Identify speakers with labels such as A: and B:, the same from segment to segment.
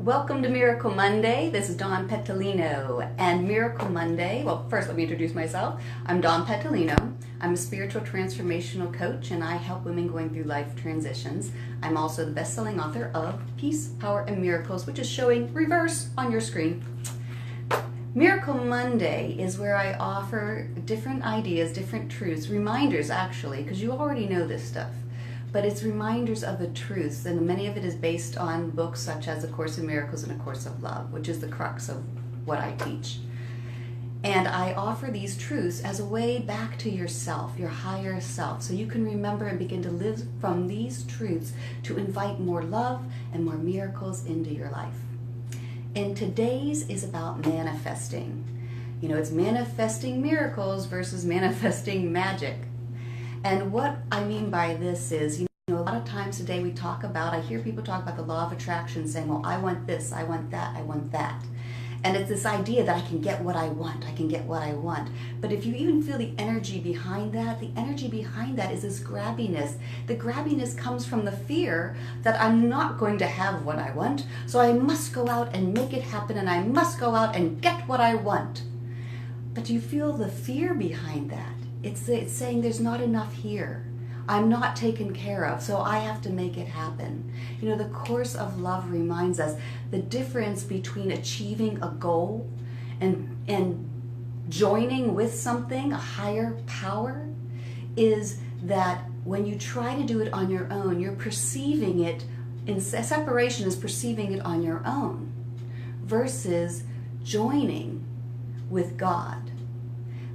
A: Welcome to Miracle Monday. This is Dawn Petalino. And Miracle Monday, well, first let me introduce myself. I'm Dawn Petalino. I'm a spiritual transformational coach and I help women going through life transitions. I'm also the best-selling author of Peace, Power, and Miracles, which is showing reverse on your screen. Miracle Monday is where I offer different ideas, different truths, reminders actually, because you already know this stuff. But it's reminders of the truths, and many of it is based on books such as A Course in Miracles and A Course of Love, which is the crux of what I teach. And I offer these truths as a way back to yourself, your higher self, so you can remember and begin to live from these truths to invite more love and more miracles into your life. And today's is about manifesting. You know, it's manifesting miracles versus manifesting magic. And what I mean by this is, you know, a lot of times today we talk about, I hear people talk about the law of attraction saying, well, I want this, I want that, I want that. And it's this idea that I can get what I want, I can get what I want. But if you even feel the energy behind that, the energy behind that is this grabbiness. The grabbiness comes from the fear that I'm not going to have what I want, so I must go out and make it happen, and I must go out and get what I want. But you feel the fear behind that. It's saying there's not enough here. I'm not taken care of, so I have to make it happen. You know, the Course of Love reminds us the difference between achieving a goal and joining with something, a higher power, is that when you try to do it on your own, you're perceiving it, in separation is perceiving it on your own, versus joining with God.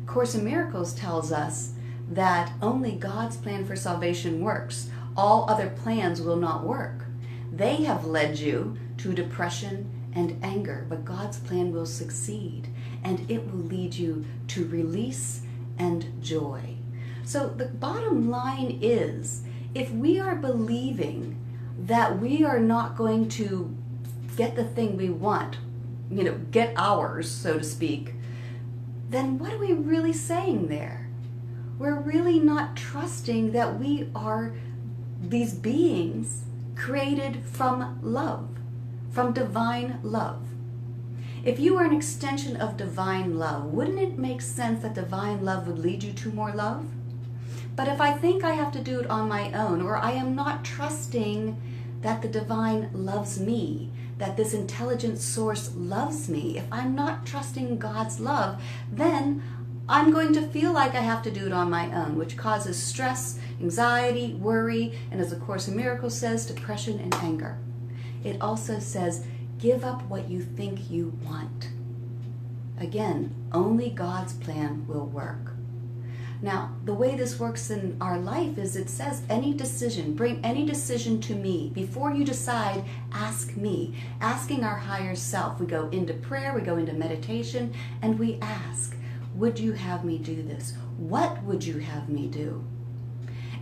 A: Course in Miracles tells us that only God's plan for salvation works. All other plans will not work. They have led you to depression and anger, but God's plan will succeed, and it will lead you to release and joy. So the bottom line is, if we are believing that we are not going to get the thing we want, you know, get ours, so to speak, then what are we really saying there? We're really not trusting that we are these beings created from love, from divine love. If you are an extension of divine love, wouldn't it make sense that divine love would lead you to more love? But if I think I have to do it on my own, or I am not trusting that the divine loves me, that this intelligent source loves me, if I'm not trusting God's love, then I'm going to feel like I have to do it on my own, which causes stress, anxiety, worry, and as the Course in Miracles says, depression and anger. It also says, give up what you think you want. Again, only God's plan will work. Now, the way this works in our life is it says any decision, bring any decision to me. Before you decide, ask me. Asking our higher self. We go into prayer, we go into meditation, and we ask, would you have me do this? What would you have me do?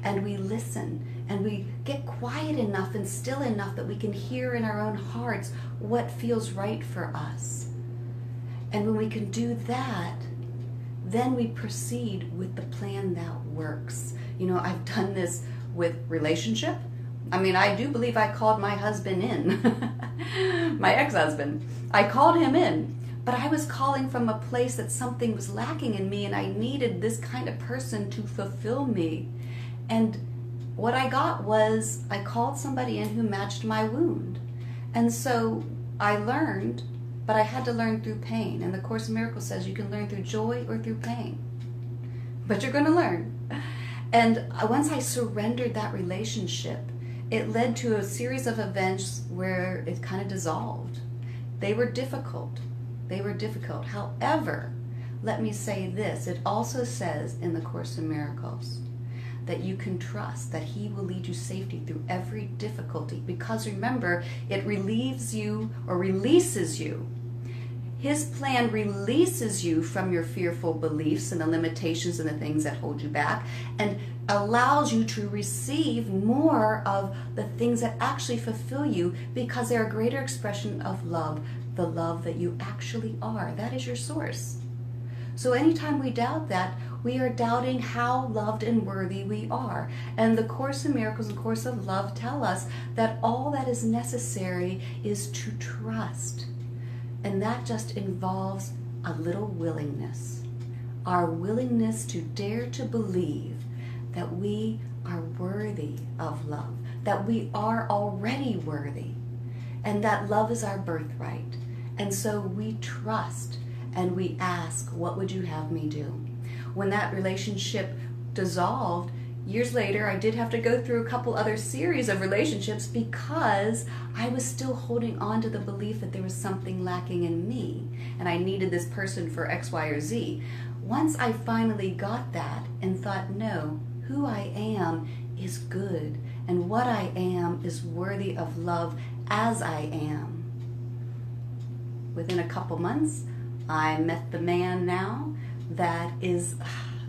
A: And we listen, and we get quiet enough and still enough that we can hear in our own hearts what feels right for us. And when we can do that, then we proceed with the plan that works. You know, I've done this with relationship. I mean, I do believe I called my husband in, my ex-husband. I called him in, but I was calling from a place that something was lacking in me and I needed this kind of person to fulfill me. And what I got was I called somebody in who matched my wound. And so I learned, but I had to learn through pain. And the Course in Miracles says you can learn through joy or through pain. But you're going to learn. And once I surrendered that relationship, it led to a series of events where it kind of dissolved. They were difficult. They were difficult. However, let me say this. It also says in the Course in Miracles that you can trust that He will lead you safely through every difficulty. Because remember, it relieves you or releases you. His plan releases you from your fearful beliefs and the limitations and the things that hold you back, and allows you to receive more of the things that actually fulfill you, because they're a greater expression of love, the love that you actually are. That is your source. So anytime we doubt that, we are doubting how loved and worthy we are. And the Course in Miracles and Course of Love tell us that all that is necessary is to trust. And that just involves a little willingness. Our willingness to dare to believe that we are worthy of love, that we are already worthy, and that love is our birthright. And so we trust and we ask, what would you have me do? When that relationship dissolved, years later, I did have to go through a couple other series of relationships because I was still holding on to the belief that there was something lacking in me and I needed this person for X, Y, or Z. Once I finally got that and thought, no, who I am is good and what I am is worthy of love as I am. Within a couple months, I met the man now that is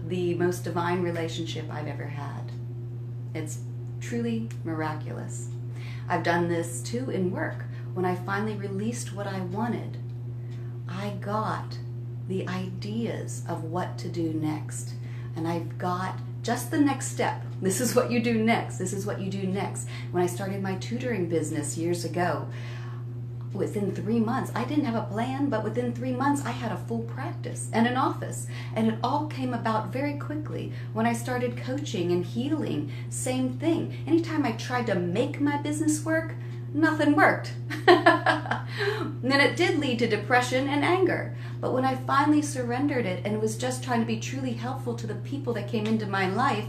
A: the most divine relationship I've ever had. It's truly miraculous. I've done this too in work. When I finally released what I wanted, I got the ideas of what to do next. And I've got just the next step. This is what you do next. This is what you do next. When I started my tutoring business years ago, within 3 months, I didn't have a plan, but within 3 months, I had a full practice and an office. And it all came about very quickly. When I started coaching and healing, same thing. Anytime I tried to make my business work, nothing worked. And then it did lead to depression and anger. But when I finally surrendered it and was just trying to be truly helpful to the people that came into my life,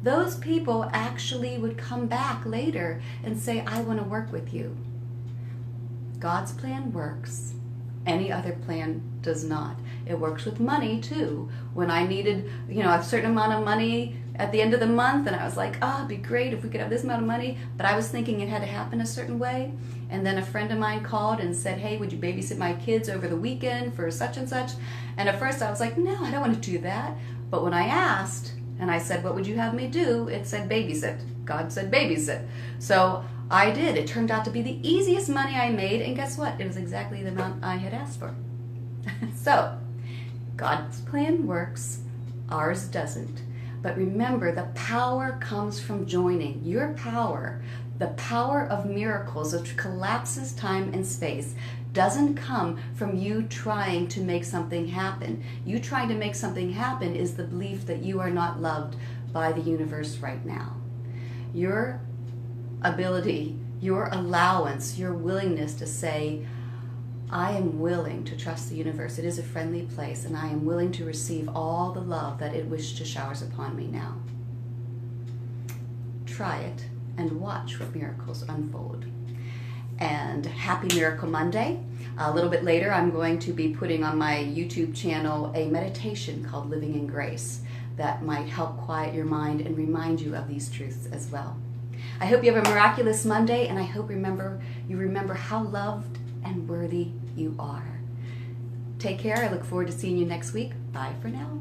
A: those people actually would come back later and say, I want to work with you. God's plan works. Any other plan does not. It works with money too. When I needed, a certain amount of money at the end of the month, and I was like, it'd be great if we could have this amount of money, but I was thinking it had to happen a certain way. And then a friend of mine called and said, hey, would you babysit my kids over the weekend for such and such? And at first I was like, no, I don't want to do that. But when I asked, and I said, what would you have me do? It said babysit. God said babysit. So I did. It turned out to be the easiest money I made, and guess what? It was exactly the amount I had asked for. So, God's plan works, ours doesn't. But remember, the power comes from joining. Your power, the power of miracles, which collapses time and space, doesn't come from you trying to make something happen. You trying to make something happen is the belief that you are not loved by the universe right now. Your ability, your allowance, your willingness to say, I am willing to trust the universe. It is a friendly place, and I am willing to receive all the love that it wishes to showers upon me now. Try it and watch what miracles unfold. And happy Miracle Monday. A little bit later, I'm going to be putting on my YouTube channel a meditation called Living in Grace that might help quiet your mind and remind you of these truths as well. I hope you have a miraculous Monday, and I hope you remember how loved and worthy you are. Take care. I look forward to seeing you next week. Bye for now.